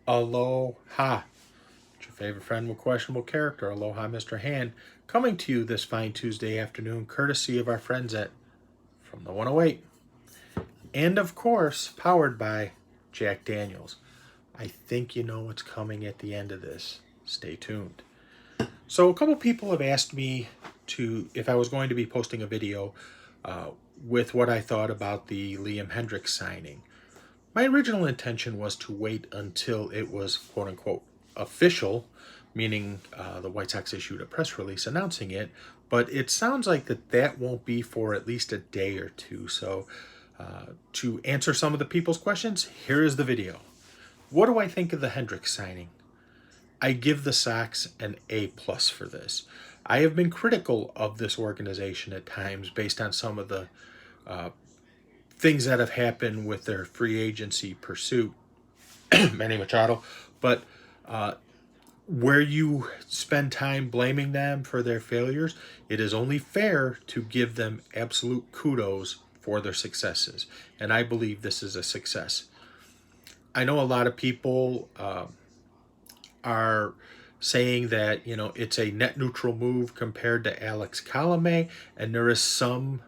Aloha. It's your favorite friend with questionable character, Aloha Mr. Hand, coming to you this fine Tuesday afternoon, courtesy of our friends at From the 108. And of course, powered by Jack Daniels. I think you know what's coming at the end of this. Stay tuned. So a couple people have asked me if I was going to be posting a video with what I thought about the Liam Hendriks signing. My original intention was to wait until it was quote unquote official, meaning the White Sox issued a press release announcing it, but it sounds like that won't be for at least a day or two. So to answer some of the people's questions, here is the video. What do I think of the Hendriks signing? I give the Sox an A+ for this. I have been critical of this organization at times based on some of the things that have happened with their free agency pursuit, Manny Machado, but where you spend time blaming them for their failures, it is only fair to give them absolute kudos for their successes. And I believe this is a success. I know a lot of people are saying that, it's a net neutral move compared to Alex Colomé, and there is some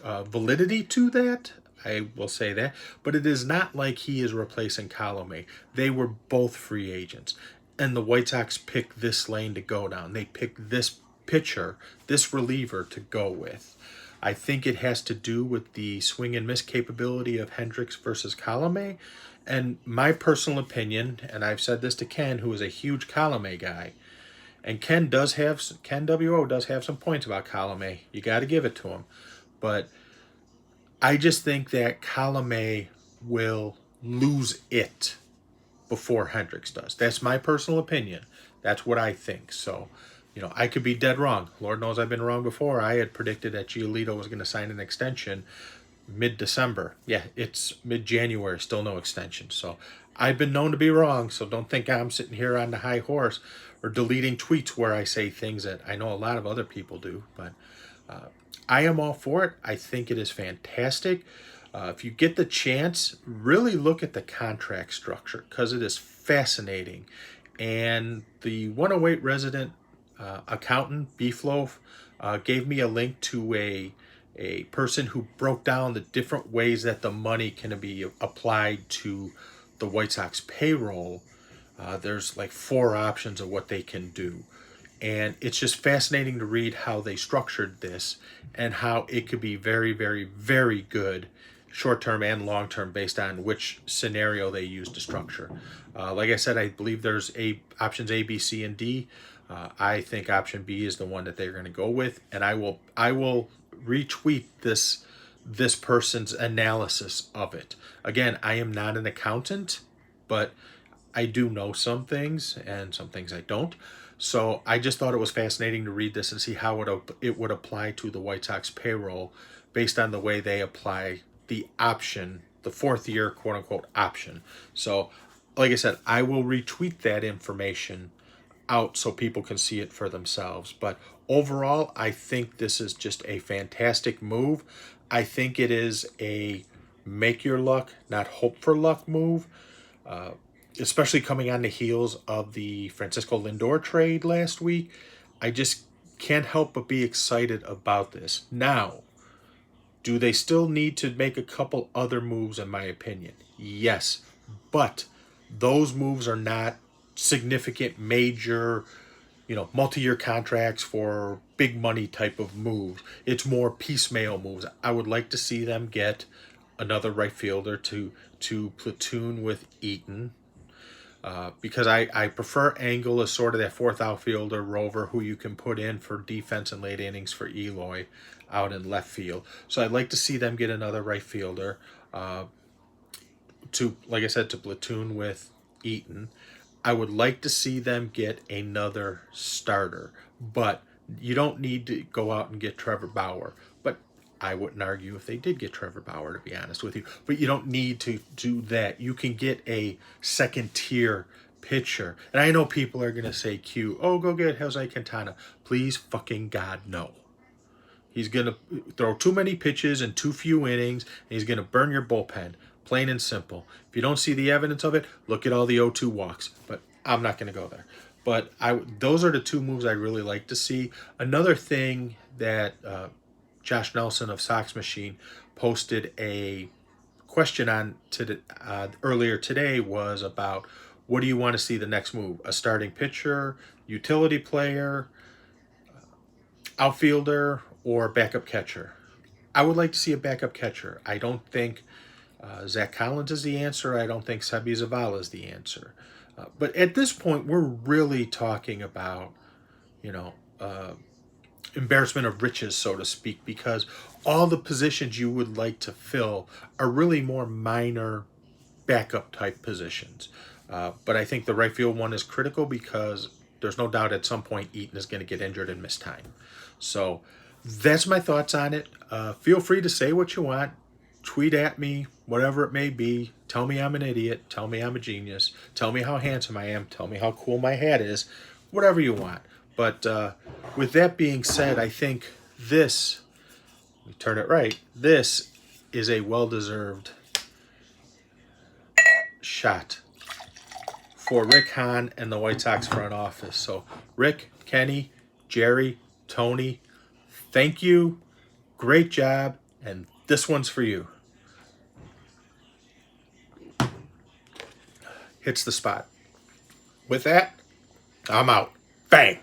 validity to that. I will say that, but it is not like he is replacing Colomé. They were both free agents, and the White Sox picked this lane to go down. They picked this pitcher, this reliever to go with. I think it has to do with the swing and miss capability of Hendriks versus Colomé. And my personal opinion, and I've said this to Ken, who is a huge Colomé guy, and Ken WO does have some points about Colomé. You got to give it to him. But I just think that Colomé will lose it before Hendriks does. That's my personal opinion. That's what I think. So, I could be dead wrong. Lord knows I've been wrong before. I had predicted that Giolito was going to sign an extension mid-December. Yeah, it's mid-January, still no extension. So I've been known to be wrong, so don't think I'm sitting here on the high horse or deleting tweets where I say things that I know a lot of other people do. But I am all for it. I think it is fantastic. If you get the chance, really look at the contract structure because it is fascinating. And the 108 resident accountant, Beefloaf, gave me a link to a person who broke down the different ways that the money can be applied to the White Sox payroll. There's like 4 options of what they can do. And it's just fascinating to read how they structured this and how it could be very, very, very good short-term and long-term based on which scenario they use to structure. Like I said, I believe there's options A, B, C, and D. I think option B is the one that they're going to go with, and I will retweet this person's analysis of it. Again, I am not an accountant, but I do know some things and some things I don't. So I just thought it was fascinating to read this and see how it would apply to the White Sox payroll based on the way they apply the option, the 4th year quote unquote option. So like I said, I will retweet that information out so people can see it for themselves. But overall, I think this is just a fantastic move. I think it is a make your luck, not hope for luck move, especially coming on the heels of the Francisco Lindor trade last week. I just can't help but be excited about this. Now, do they still need to make a couple other moves, in my opinion? Yes, but those moves are not significant, major, multi-year contracts for big money type of moves. It's more piecemeal moves. I would like to see them get another right fielder to platoon with Eaton, because I prefer Angle as sort of that 4th outfielder rover who you can put in for defense and late innings for Eloy out in left field. So I'd like to see them get another right fielder to, like I said, to platoon with Eaton. I would like to see them get another starter, but you don't need to go out and get Trevor Bauer. But I wouldn't argue if they did get Trevor Bauer, to be honest with you. But you don't need to do that. You can get a second-tier pitcher. And I know people are going to say, go get Jose Quintana. Please fucking God, no. He's going to throw too many pitches and too few innings, and he's going to burn your bullpen. Plain and simple. If you don't see the evidence of it, look at all the 0-2 walks. But I'm not going to go there. But those are the two moves I'd really like to see. Another thing that Josh Nelson of Sox Machine posted a question on earlier today was about, what do you want to see the next move? A starting pitcher, utility player, outfielder, or backup catcher? I would like to see a backup catcher. I don't think Zach Collins is the answer. I don't think Sebi Zavala is the answer. But at this point, we're really talking about, embarrassment of riches, so to speak, because all the positions you would like to fill are really more minor backup type positions. But I think the right field one is critical because there's no doubt at some point Eaton is going to get injured and miss time. So that's my thoughts on it. Feel free to say what you want. Tweet at me, whatever it may be. Tell me I'm an idiot. Tell me I'm a genius. Tell me how handsome I am. Tell me how cool my hat is. Whatever you want. But with that being said, I think this, let me turn it right, this is a well-deserved shot for Rick Hahn and the White Sox front office. So Rick, Kenny, Jerry, Tony, thank you. Great job. And this one's for you. Hits the spot. With that, I'm out. Bang.